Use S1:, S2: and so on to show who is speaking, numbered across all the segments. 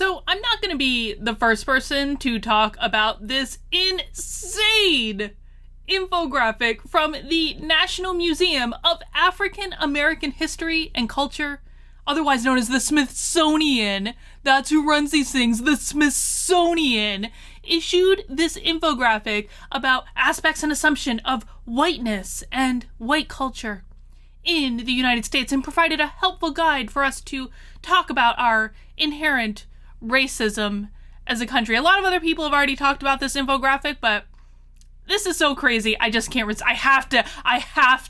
S1: So I'm not going to be the first person to talk about this insane infographic from the National Museum of African American History and Culture, otherwise known as the Smithsonian. That's who runs these things. The Smithsonian issued this infographic about aspects and assumption of whiteness and white culture in the United States and provided a helpful guide for us to talk about our inherent racism as a country. A lot of other people have already talked about this infographic, but this is so crazy. I just can't I have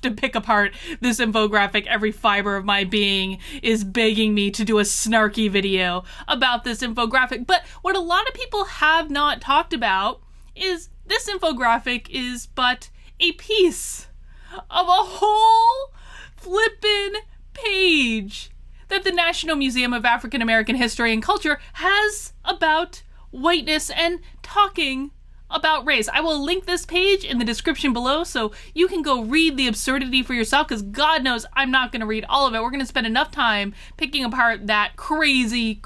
S1: to pick apart this infographic. Every fiber of my being is begging me to do a snarky video about this infographic. But what a lot of people have not talked about is this infographic is but a piece of a whole flippin' page that the National Museum of African American History and Culture has about whiteness and talking about race. I will link this page in the description below so you can go read the absurdity for yourself, because God knows I'm not going to read all of it. We're going to spend enough time picking apart that crazy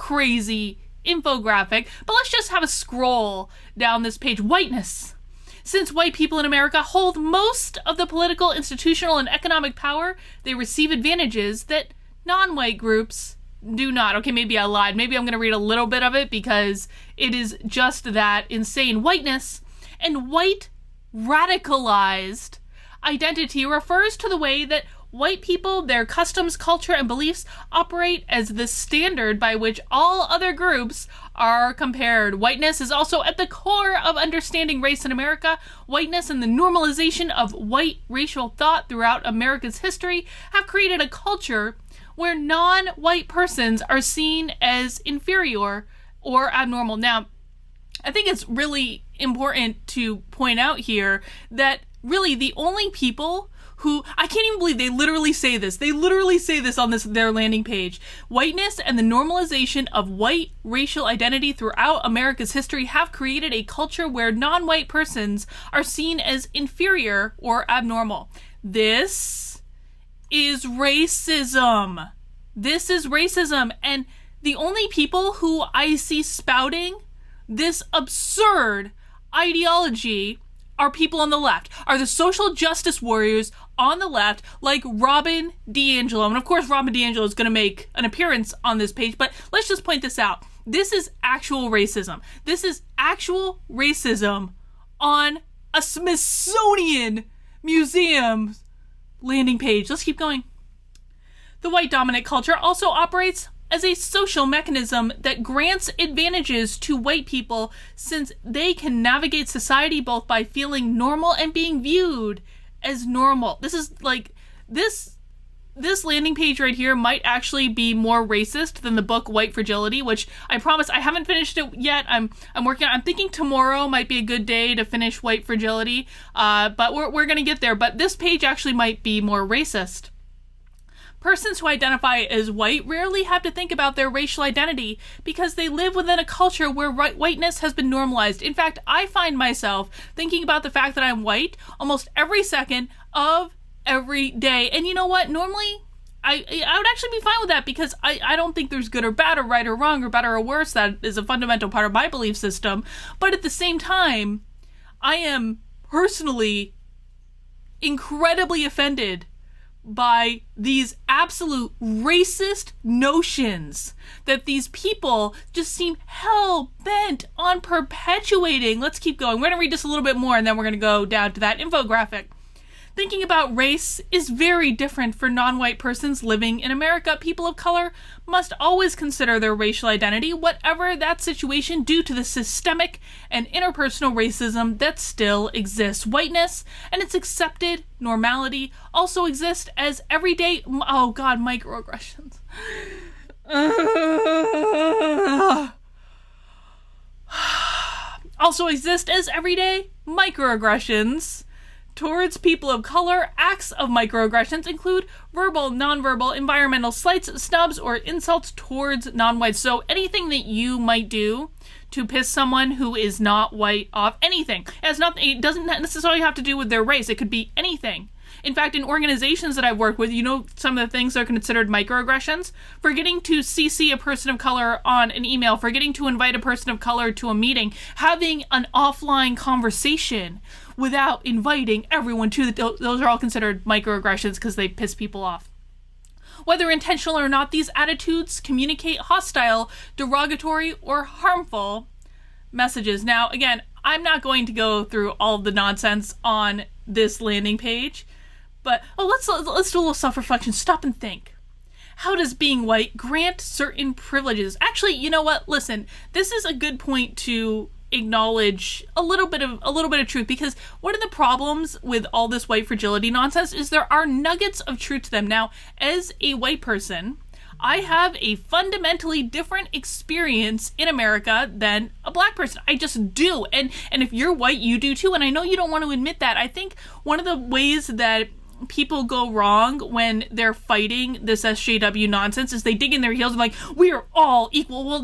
S1: infographic. But let's just have a scroll down this page. Whiteness. Since white people in America hold most of the political, institutional, and economic power, they receive advantages that non-white groups do not. Okay, maybe I lied. Maybe I'm going to read a little bit of it because it is just that insane. Whiteness and white radicalized identity refers to the way that white people, their customs, culture, and beliefs operate as the standard by which all other groups are compared. Whiteness is also at the core of understanding race in America. Whiteness and the normalization of white racial thought throughout America's history have created a culture where non-white persons are seen as inferior or abnormal. Now, I think it's really important to point out here that really the only people who, I can't even believe they literally say this. They literally say this on their landing page. Whiteness and the normalization of white racial identity throughout America's history have created a culture where non-white persons are seen as inferior or abnormal. This is racism. This is racism. And the only people who I see spouting this absurd ideology are people on the left, are the social justice warriors on the left, like Robin DiAngelo. And of course, Robin DiAngelo is going to make an appearance on this page, but let's just point this out. This is actual racism. This is actual racism on a Smithsonian museum landing page. Let's keep going. The white dominant culture also operates as a social mechanism that grants advantages to white people since they can navigate society both by feeling normal and being viewed as normal. This is like, this landing page right here might actually be more racist than the book White Fragility, which I promise I haven't finished it yet. I'm working on, I'm thinking tomorrow might be a good day to finish White Fragility, but we're gonna get there. But this page actually might be more racist. Persons who identify as white rarely have to think about their racial identity because they live within a culture where whiteness has been normalized. In fact, I find myself thinking about the fact that I'm white almost every second of every day. And you know what? Normally, I would actually be fine with that because I don't think there's good or bad or right or wrong or better or worse. That is a fundamental part of my belief system. But at the same time, I am personally incredibly offended by these absolute racist notions that these people just seem hell-bent on perpetuating. Let's keep going. We're going to read just a little bit more, and then we're going to go down to that infographic. Thinking about race is very different for non-white persons living in America. People of color must always consider their racial identity, whatever that situation, due to the systemic and interpersonal racism that still exists. Whiteness and its accepted normality also exist as everyday, microaggressions. Also exist as everyday microaggressions towards people of color. Acts of microaggressions include verbal, nonverbal, environmental slights, snubs, or insults towards non-whites. So anything that you might do to piss someone who is not white off, anything. It doesn't necessarily have to do with their race. It could be anything. In fact, in organizations that I've worked with, you know, some of the things that are considered microaggressions. Forgetting to CC a person of color on an email, forgetting to invite a person of color to a meeting, having an offline conversation without inviting everyone to those are all considered microaggressions because they piss people off. Whether intentional or not, these attitudes communicate hostile, derogatory, or harmful messages. Now, again, I'm not going to go through all of the nonsense on this landing page, but let's do a little self-reflection. Stop and think. How does being white grant certain privileges? Actually, you know what? Listen, this is a good point to acknowledge a little bit of truth, because one of the problems with all this white fragility nonsense is there are nuggets of truth to them. Now, as a white person, I have a fundamentally different experience in America than a black person. I just do. And if you're white, you do too. And I know you don't want to admit that. I think one of the ways that people go wrong when they're fighting this SJW nonsense is they dig in their heels and like, we are all equal. Well,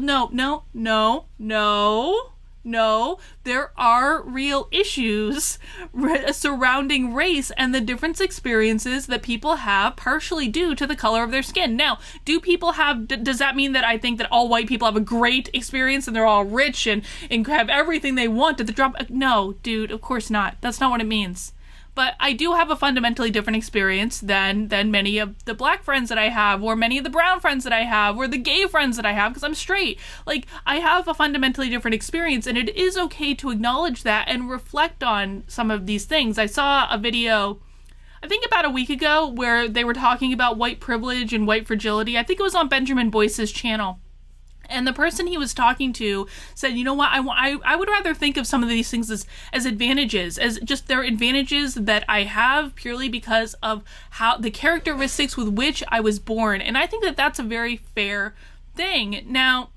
S1: no, there are real issues surrounding race and the different experiences that people have partially due to the color of their skin. Now, does that mean that I think that all white people have a great experience and they're all rich and have everything they want at the drop? No, dude, of course not. That's not what it means. But I do have a fundamentally different experience than many of the black friends that I have, or many of the brown friends that I have, or the gay friends that I have, because I'm straight. Like, I have a fundamentally different experience, and it is okay to acknowledge that and reflect on some of these things. I saw a video, I think about a week ago, where they were talking about white privilege and white fragility. I think it was on Benjamin Boyce's channel. And the person he was talking to said, you know what, I would rather think of some of these things as advantages, as just their advantages that I have purely because of how the characteristics with which I was born. And I think that that's a very fair thing. Now,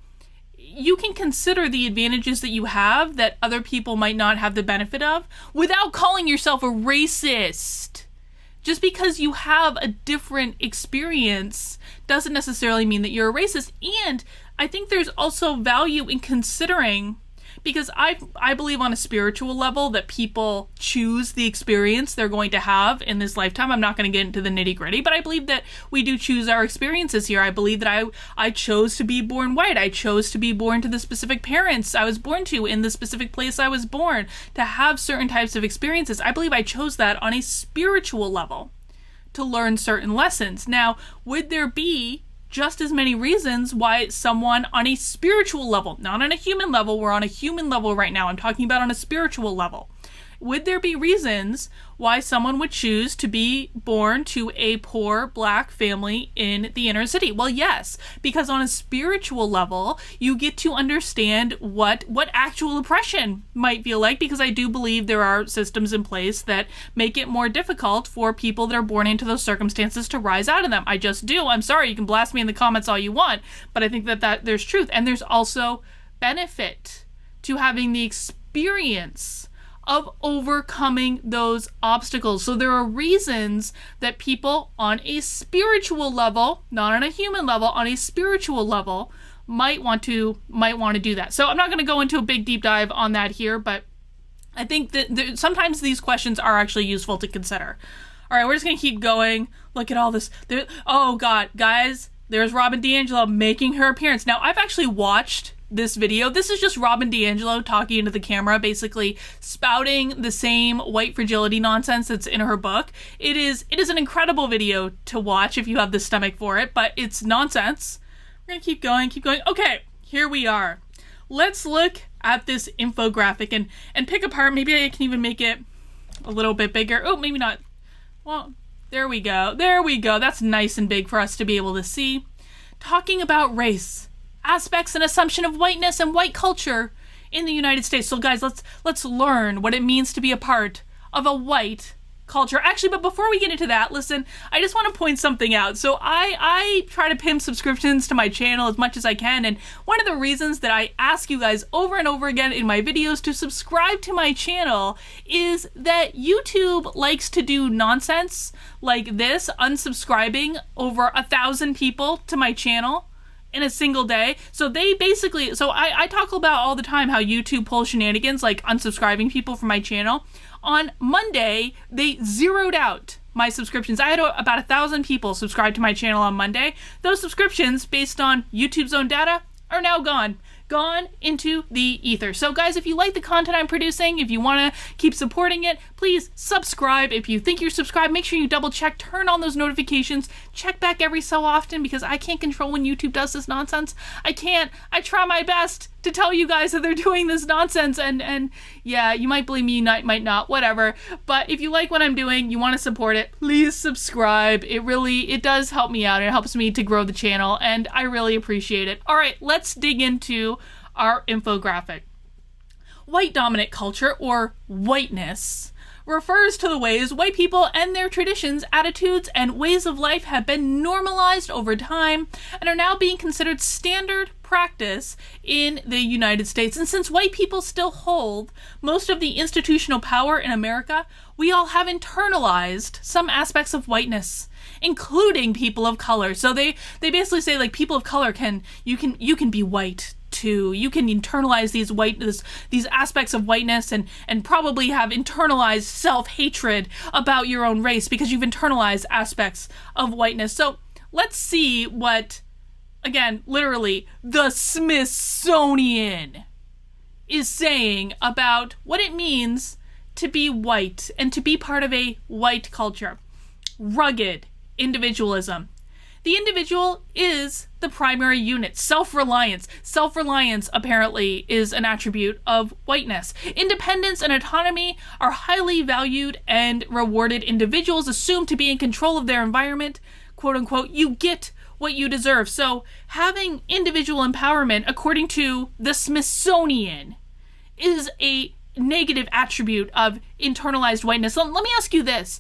S1: you can consider the advantages that you have that other people might not have the benefit of without calling yourself a racist. Just because you have a different experience doesn't necessarily mean that you're a racist. And I think there's also value in considering, because I believe on a spiritual level that people choose the experience they're going to have in this lifetime. I'm not going to get into the nitty gritty, but I believe that we do choose our experiences here. I believe that I chose to be born white. I chose to be born to the specific parents I was born to in the specific place I was born, to have certain types of experiences. I believe I chose that on a spiritual level to learn certain lessons. Now, would there be just as many reasons why someone on a spiritual level, not on a human level, we're on a human level right now, I'm talking about on a spiritual level, would there be reasons why someone would choose to be born to a poor black family in the inner city? Well, yes, because on a spiritual level, you get to understand what actual oppression might feel like, because I do believe there are systems in place that make it more difficult for people that are born into those circumstances to rise out of them. I just do. I'm sorry, you can blast me in the comments all you want, but I think that there's truth. And there's also benefit to having the experience of overcoming those obstacles. So there are reasons that people on a spiritual level, not on a human level, on a spiritual level, might want to do that. So I'm not going to go into a big deep dive on that here, but I think that sometimes these questions are actually useful to consider. All right, we're just going to keep going. Look at all this. Oh God, guys, there's Robin DiAngelo making her appearance. Now, I've actually watched this video. This is just Robin DiAngelo talking into the camera, basically spouting the same white fragility nonsense that's in her book. It is an incredible video to watch if you have the stomach for it, but it's nonsense. We're gonna keep going. Okay, here we are. Let's look at this infographic and pick apart. Maybe I can even make it a little bit bigger. Oh, maybe not. Well, there we go. That's nice and big for us to be able to see. Talking about race, aspects and assumption of whiteness and white culture in the United States. So guys, let's learn what it means to be a part of a white culture. Actually, but before we get into that, listen, I just want to point something out. So I try to pimp subscriptions to my channel as much as I can, and one of the reasons that I ask you guys over and over again in my videos to subscribe to my channel is that YouTube likes to do nonsense like this, unsubscribing over 1,000 people to my channel in a single day. So they basically, I talk about all the time how YouTube pulls shenanigans like unsubscribing people from my channel. On Monday, they zeroed out my subscriptions. I had about 1,000 people subscribe to my channel on Monday. Those subscriptions, based on YouTube's own data, are now gone into the ether. So guys, if you like the content I'm producing, if you want to keep supporting it, please subscribe. If you think you're subscribed, make sure you double check, turn on those notifications, check back every so often, because I can't control when YouTube does this nonsense. I try my best to tell you guys that they're doing this nonsense, and yeah, you might believe me, you might not, whatever. But if you like what I'm doing, you want to support it, please subscribe. It does help me out. It helps me to grow the channel, and I really appreciate it. All right, let's dig into our infographic. White dominant culture, or whiteness, refers to the ways white people and their traditions, attitudes, and ways of life have been normalized over time and are now being considered standard practice in the United States. And since white people still hold most of the institutional power in America, we all have internalized some aspects of whiteness, including people of color. So they basically say, like, people of color you can be white too. You can internalize these aspects of whiteness and probably have internalized self-hatred about your own race because you've internalized aspects of whiteness. So let's see what, again, literally, the Smithsonian is saying about what it means to be white and to be part of a white culture. Rugged individualism. The individual is the primary unit. Self-reliance. Self-reliance, apparently, is an attribute of whiteness. Independence and autonomy are highly valued and rewarded. Individuals assumed to be in control of their environment. Quote unquote, you get what you deserve. So having individual empowerment, according to the Smithsonian, is a negative attribute of internalized whiteness. Let me ask you this.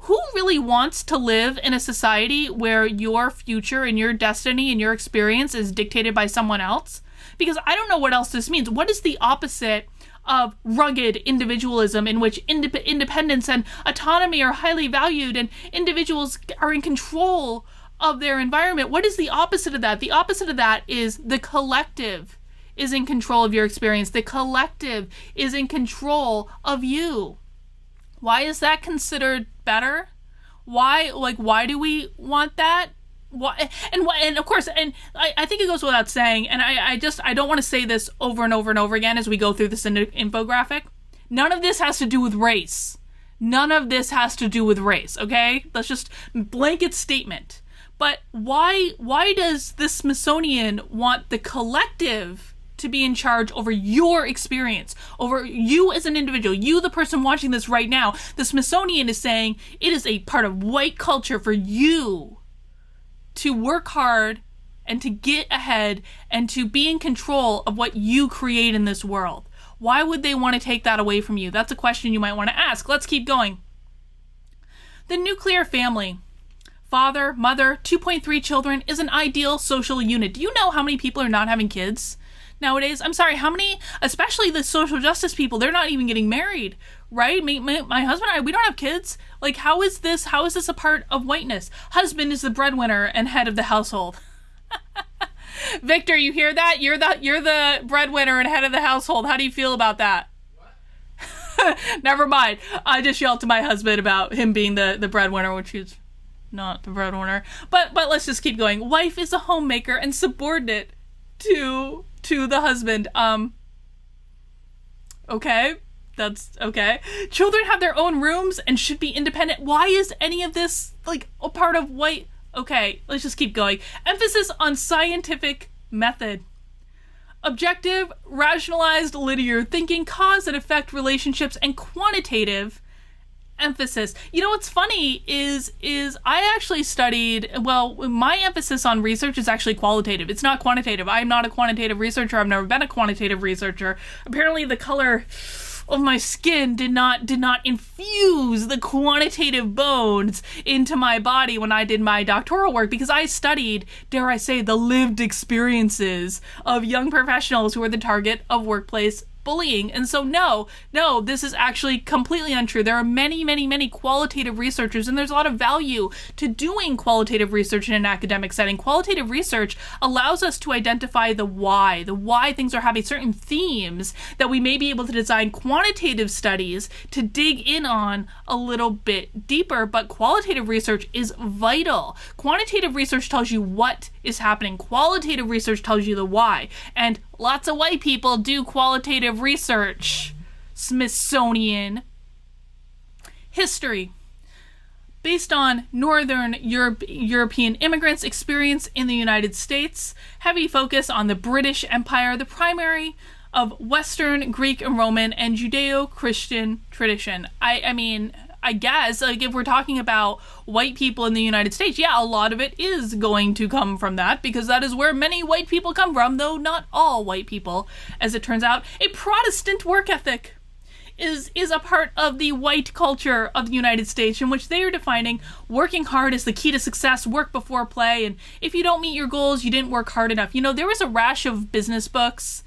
S1: Who really wants to live in a society where your future and your destiny and your experience is dictated by someone else? Because I don't know what else this means. What is the opposite of rugged individualism, in which independence and autonomy are highly valued and individuals are in control of their environment? What is the opposite of that? The opposite of that is the collective is in control of your experience. The collective is in control of you. Why is that considered better? Why do we want that? Why? And of course, and I think it goes without saying, and I don't want to say this over and over and over again as we go through this infographic. None of this has to do with race. None of this has to do with race, okay? That's just blanket statement. But why does the Smithsonian want the collective to be in charge over your experience, over you as an individual, you, the person watching this right now? The Smithsonian is saying it is a part of white culture for you to work hard and to get ahead and to be in control of what you create in this world. Why would they want to take that away from you? That's a question you might want to ask. Let's keep going. The nuclear family. Father, mother, 2.3 children is an ideal social unit. Do you know how many people are not having kids nowadays? I'm sorry, how many, especially the social justice people, they're not even getting married, right? My husband and I, we don't have kids. Like, how is this a part of whiteness? Husband is the breadwinner and head of the household. Victor, you hear that? You're the breadwinner and head of the household. How do you feel about that? What? Never mind. I just yelled to my husband about him being the breadwinner, which is not the breadwinner. But let's just keep going. Wife is a homemaker and subordinate to the husband. Okay, that's okay. Children have their own rooms and should be independent. Why is any of this like a part of white? Okay, let's just keep going. Emphasis on scientific method. Objective, rationalized, linear thinking, cause and effect relationships, and quantitative emphasis. You know what's funny is I actually studied, well, my emphasis on research is actually qualitative. It's not quantitative. I'm not a quantitative researcher. I've never been a quantitative researcher. Apparently the color of my skin did not infuse the quantitative bones into my body when I did my doctoral work, because I studied, dare I say, the lived experiences of young professionals who are the target of workplace bullying. And so no, this is actually completely untrue. There are many qualitative researchers, and there's a lot of value to doing qualitative research in an academic setting. Qualitative research allows us to identify the why things are having certain themes that we may be able to design quantitative studies to dig in on a little bit deeper. But qualitative research is vital. Quantitative research tells you what is happening. Qualitative research tells you the why. And lots of white people do qualitative research. Smithsonian. History. Based on Northern European immigrants' experience in the United States, heavy focus on the British Empire, the primary of Western Greek and Roman and Judeo-Christian tradition. I guess, like, if we're talking about white people in the United States, yeah, a lot of it is going to come from that, because that is where many white people come from, though not all white people, as it turns out. A Protestant work ethic is a part of the white culture of the United States, in which they are defining working hard as the key to success, work before play, and if you don't meet your goals, you didn't work hard enough. You know, there was a rash of business books,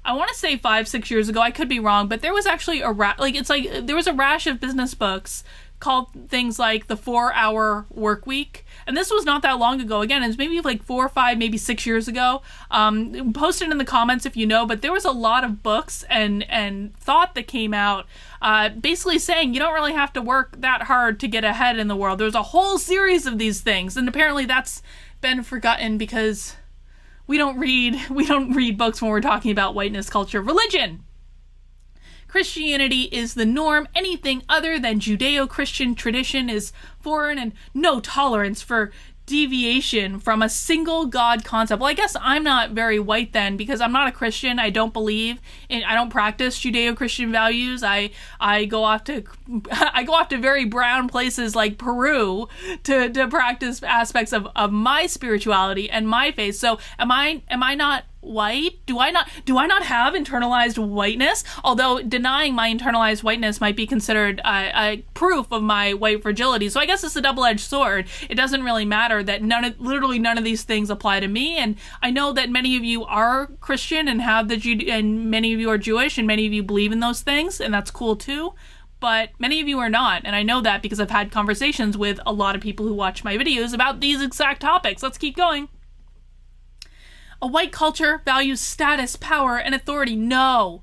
S1: I want to say 5-6 years ago, I could be wrong, but there was actually there was a rash of business books called things like The 4-Hour Work Week. And this was not that long ago. Again, it was maybe like 4 or 5, maybe 6 years ago. Post it in the comments if you know, but there was a lot of books and thought that came out basically saying you don't really have to work that hard to get ahead in the world. There's a whole series of these things, and apparently that's been forgotten because we don't read books when we're talking about whiteness culture. Religion. Christianity is the norm. Anything other than Judeo-Christian tradition is foreign, and no tolerance for deviation from a single God concept. Well, I guess I'm not very white then, because I'm not a Christian. I don't practice Judeo-Christian values. I go off to very brown places like Peru to practice aspects of my spirituality and my faith. So am I not white? Do I not have internalized whiteness? Although denying my internalized whiteness might be considered a proof of my white fragility. So I guess it's a double-edged sword. It doesn't really matter that literally none of these things apply to me. And I know that many of you are Christian and and many of you are Jewish, and many of you believe in those things, and that's cool too. But many of you are not, and I know that because I've had conversations with a lot of people who watch my videos about these exact topics. Let's keep going. A white culture values status, power, and authority. No.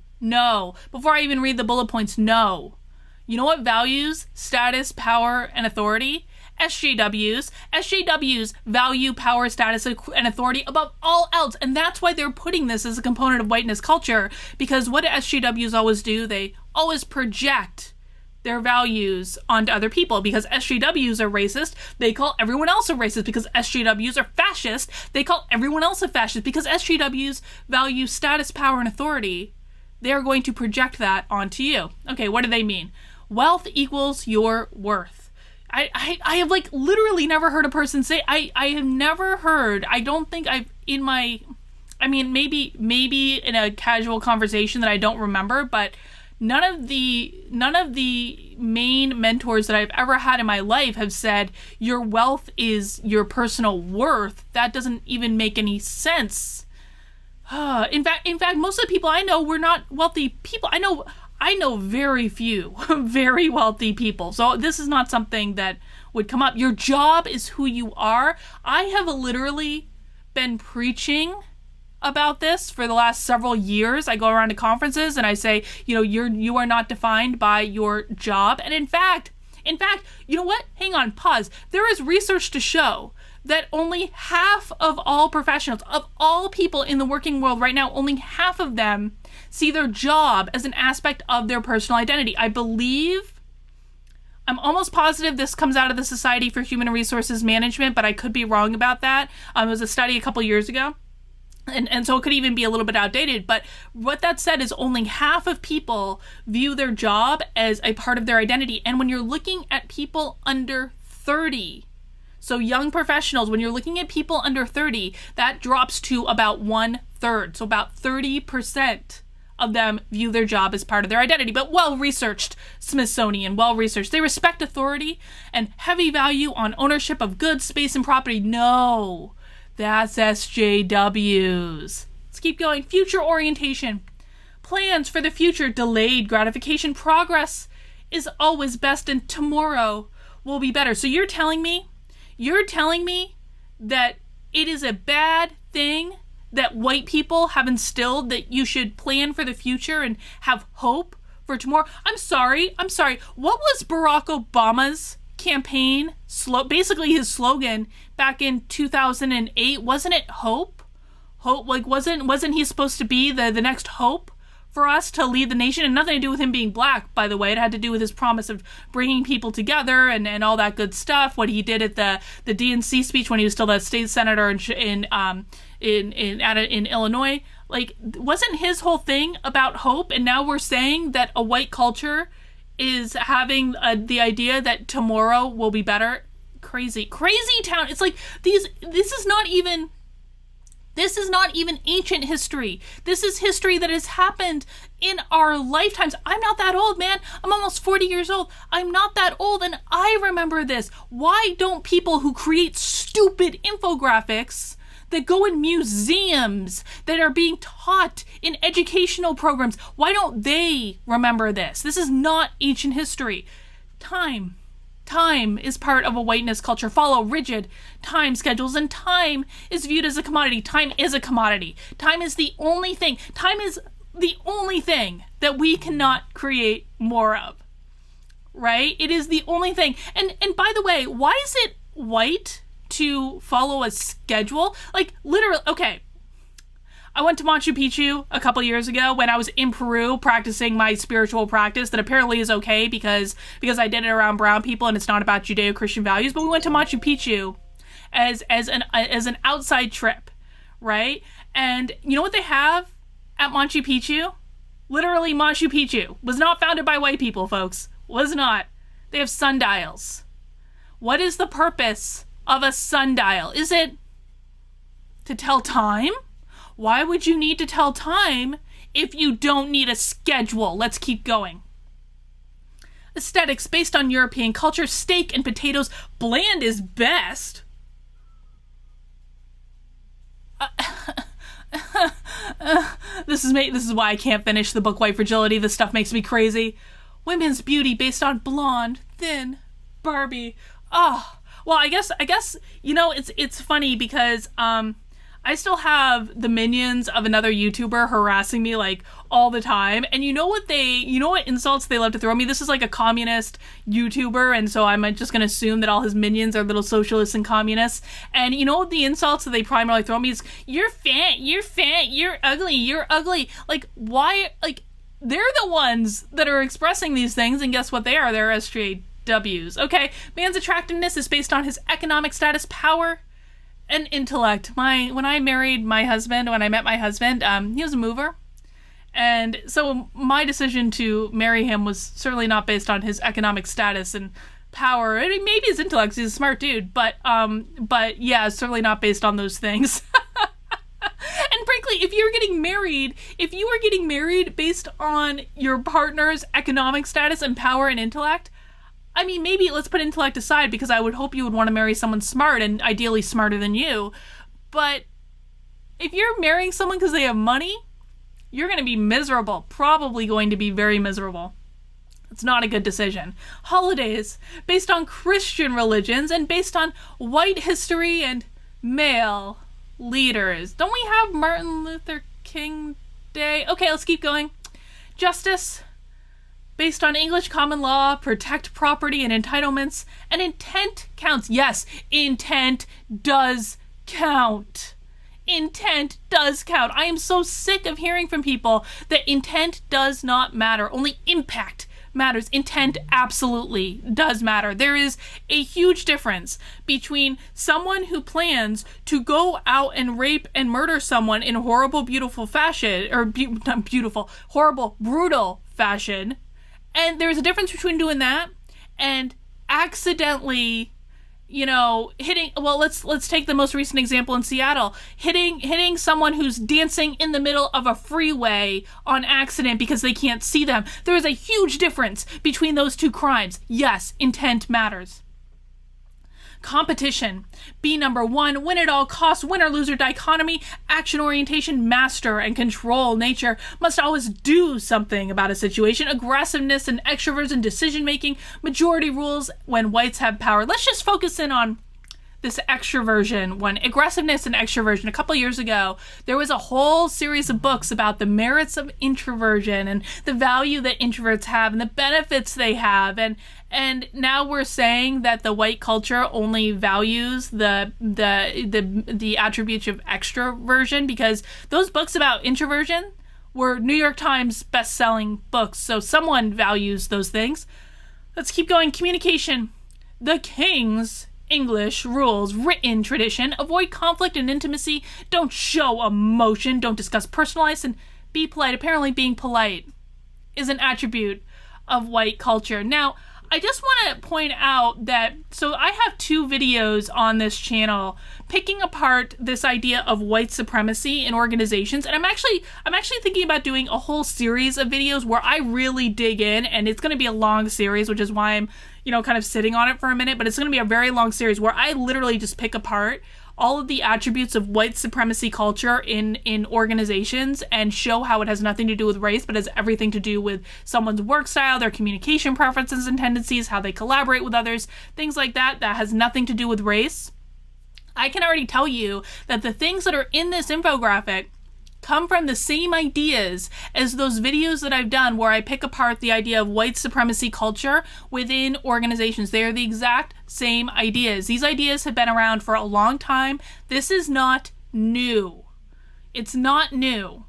S1: Before I even read the bullet points, no. You know what values status, power, and authority? SJWs. SJWs value power, status, and authority above all else. And that's why they're putting this as a component of whiteness culture. Because what do SJWs always do? They always project their values onto other people. Because SJWs are racist, they call everyone else a racist. Because SJWs are fascist, they call everyone else a fascist. Because SJWs value status, power, and authority, they're going to project that onto you. Okay, what do they mean? Wealth equals your worth. I have literally never heard a person say, I have never heard, I don't think I've maybe in a casual conversation that I don't remember, but none of the main mentors that I've ever had in my life have said your wealth is your personal worth. That doesn't even make any sense. In fact, most of the people I know were not wealthy people. I know very few very wealthy people. So this is not something that would come up. Your job is who you are. I have literally been preaching about this for the last several years. I go around to conferences and I say, you are not defined by your job. And in fact, you know what? Hang on, pause. There is research to show that only half of all professionals, of all people in the working world right now, only half of them see their job as an aspect of their personal identity. I'm almost positive this comes out of the Society for Human Resources Management, but I could be wrong about that. It was a study a couple years ago. And so it could even be a little bit outdated. But what that said is only half of people view their job as a part of their identity. And when you're looking at people under 30, so young professionals, when you're looking at people under 30, that drops to about 1/3. So about 30% of them view their job as part of their identity. But well-researched, Smithsonian, well-researched. They respect authority and heavy value on ownership of goods, space, and property. No. That's SJWs. Let's keep going. Future orientation. plans for the future, delayed gratification, progress is always best, and tomorrow will be better. So you're telling me that it is a bad thing that white people have instilled that you should plan for the future and have hope for tomorrow? I'm sorry. What was Barack Obama's campaign basically his slogan back in 2008? Wasn't it hope? Like wasn't he supposed to be the next hope for us to lead the nation? And nothing to do with him being black, by the way. It had to do with his promise of bringing people together and all that good stuff. What he did at the DNC speech when he was still the state senator in Illinois. Like, wasn't his whole thing about hope? And now we're saying that a white culture is having the idea that tomorrow will be better. Crazy town. It's like this is not even ancient history. This is history that has happened in our lifetimes. I'm not that old, man. I'm almost 40 years old. I'm not that old, and I remember this. Why don't people who create stupid infographics that go in museums, that are being taught in educational programs, why don't they remember this? This is not ancient history. Time is part of a whiteness culture. Follow rigid time schedules, and time is viewed as a commodity. Time is a commodity. Time is the only thing. Time is the only thing that we cannot create more of. Right? It is the only thing. And by the way, why is it white to follow a schedule? Like, literally, okay. I went to Machu Picchu a couple years ago when I was in Peru practicing my spiritual practice that apparently is okay because I did it around brown people and it's not about Judeo-Christian values. But we went to Machu Picchu as an outside trip, right? And you know what they have at Machu Picchu? Literally, Machu Picchu was not founded by white people, folks. Was not. They have sundials. What is the purpose of a sundial? Is it to tell time? Why would you need to tell time if you don't need a schedule? Let's keep going. Aesthetics based on European culture, steak and potatoes, bland is best. This is why I can't finish the book White Fragility. This stuff makes me crazy. Women's beauty based on blonde, thin, Barbie. Oh, well, I guess it's funny because I still have the minions of another YouTuber harassing me like all the time. And you know what insults they love to throw me? This is like a communist YouTuber, and so I'm just going to assume that all his minions are little socialists and communists. And you know what the insults that they primarily throw me is, you're fat, you're ugly. Like, why? Like, they're the ones that are expressing these things, and guess what they are? They're SJWs. Okay, man's attractiveness is based on his economic status, power, and intellect. When I met my husband, he was a mover. And so my decision to marry him was certainly not based on his economic status and power. I mean, maybe his intellect, he's a smart dude, but yeah, certainly not based on those things. And frankly, if you were getting married based on your partner's economic status and power and intellect, I mean, maybe let's put intellect aside, because I would hope you would want to marry someone smart and ideally smarter than you. But if you're marrying someone because they have money, you're going to be miserable. Probably going to be very miserable. It's not a good decision. Holidays based on Christian religions and based on white history and male leaders. Don't we have Martin Luther King Day? Okay, let's keep going. Justice based on English common law, protect property and entitlements, and intent counts. Yes, intent does count. Intent does count. I am so sick of hearing from people that intent does not matter. Only impact matters. Intent absolutely does matter. There is a huge difference between someone who plans to go out and rape and murder someone in horrible, beautiful fashion, or not beautiful, horrible, brutal fashion. And there's a difference between doing that and accidentally, hitting, well, let's take the most recent example in Seattle, hitting someone who's dancing in the middle of a freeway on accident because they can't see them. There is a huge difference between those two crimes. Yes, intent matters. Competition. Be number one, win at all costs, winner-loser dichotomy, action orientation, master and control nature, must always do something about a situation, aggressiveness and extroversion, decision-making, majority rules when whites have power. Let's just focus in on this extroversion one, aggressiveness and extroversion. A couple years ago, there was a whole series of books about the merits of introversion and the value that introverts have and the benefits they have. And now we're saying that the white culture only values the attributes of extroversion, because those books about introversion were New York Times best-selling books. So someone values those things. Let's keep going. Communication. The King's English rules, written tradition, avoid conflict and intimacy, don't show emotion, don't discuss personal life, and be polite. Apparently being polite is an attribute of white culture. Now, I just want to point out that, so I have 2 videos on this channel picking apart this idea of white supremacy in organizations, and I'm actually thinking about doing a whole series of videos where I really dig in, and it's going to be a long series, which is why I'm, kind of sitting on it for a minute, but it's going to be a very long series where I literally just pick apart all of the attributes of white supremacy culture in organizations and show how it has nothing to do with race, but has everything to do with someone's work style, their communication preferences and tendencies, how they collaborate with others, things like that, that has nothing to do with race. I can already tell you that the things that are in this infographic come from the same ideas as those videos that I've done where I pick apart the idea of white supremacy culture within organizations. They are the exact same ideas. These ideas have been around for a long time. This is not new. It's not new.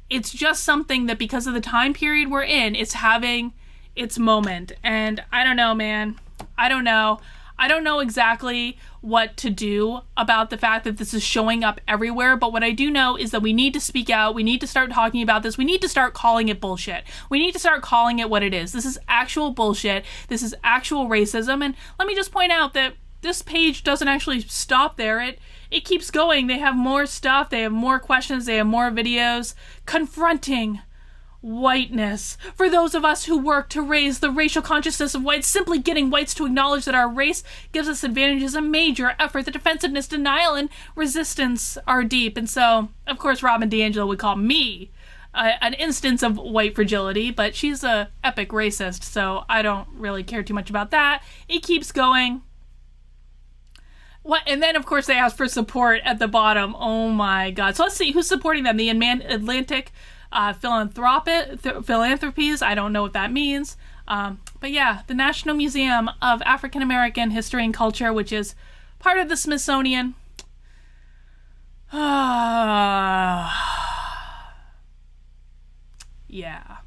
S1: It's just something that, because of the time period we're in, it's having its moment. And I don't know, man. I don't know. I don't know exactly what to do about the fact that this is showing up everywhere, but what I do know is that we need to speak out. We need to start talking about this. We need to start calling it bullshit. We need to start calling it what it is. This is actual bullshit. This is actual racism. And let me just point out that this page doesn't actually stop there. It keeps going. They have more stuff. They have more questions. They have more videos confronting whiteness. For those of us who work to raise the racial consciousness of whites, simply getting whites to acknowledge that our race gives us advantages, a major effort. The defensiveness, denial, and resistance are deep. And so, of course, Robin DiAngelo would call me an instance of white fragility, but she's a epic racist, so I don't really care too much about that. It keeps going. What? And then, of course, they ask for support at the bottom. Oh my God. So let's see who's supporting them. The Atlantic philanthropies. I don't know what that means. But yeah, the National Museum of African American History and Culture, which is part of the Smithsonian. Yeah.